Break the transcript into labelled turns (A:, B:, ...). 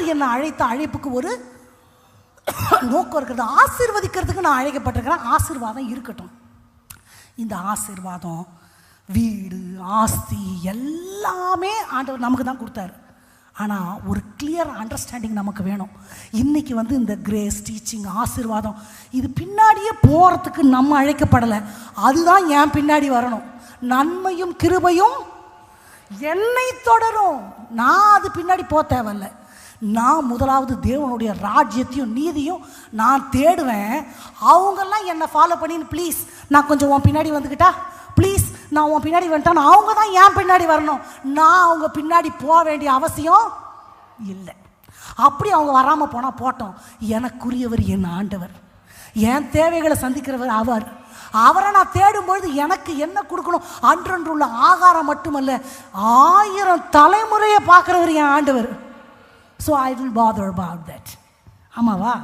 A: ஆண்டவர் என்னை அழைத்த அழைப்புக்கு ஒரு நோக்கம் இருக்கிறது. ஆசீர்வதிக்கிறதுக்கு நான் அழைக்கப்பட்டிருக்கிறேன். ஆசீர்வாதம் இருக்கட்டும். இந்த ஆசீர்வாதம், வீடு, ஆஸ்தி எல்லாமே ஆண்டவர் நமக்கு தான் கொடுத்தாரு. ஆனால் ஒரு கிளியர் அண்டர்ஸ்டாண்டிங் நமக்கு வேணும். இன்றைக்கி இந்த கிரேஸ், டீச்சிங், ஆசீர்வாதம் இது பின்னாடியே போகிறதுக்கு நம்ம அழைக்கப்படலை. அதுதான் என் பின்னாடி வரணும். நன்மையும் கிருபையும் என்னை தொடரும். நான் அது பின்னாடி போக தேவையில்லை. நான் முதலாவது தேவனுடைய ராஜ்யத்தையும் நீதியும் நான் தேடுவேன். அவங்கெல்லாம் என்னை ஃபாலோ பண்ணின்னு ப்ளீஸ் நான் கொஞ்சம் உன் பின்னாடி வந்துக்கிட்டா, ப்ளீஸ் நான் உன் பின்னாடி வந்துட்டான், அவங்க தான் என் பின்னாடி வரணும். நான் அவங்க பின்னாடி போக வேண்டிய அவசியம் இல்லை. அப்படி அவங்க வராமல் போனால் போட்டோம். எனக்குரியவர் என் ஆண்டவர், என் தேவைகளை சந்திக்கிறவர் அவர். அவரை நான் தேடும்பொழுது எனக்கு என்ன கொடுக்கணும்? அன்றன்றுள்ள ஆகாரம் மட்டுமல்ல, 1000 தலைமுறையை பார்க்குறவர் என் ஆண்டவர். So I will father about that. ஆமாவா?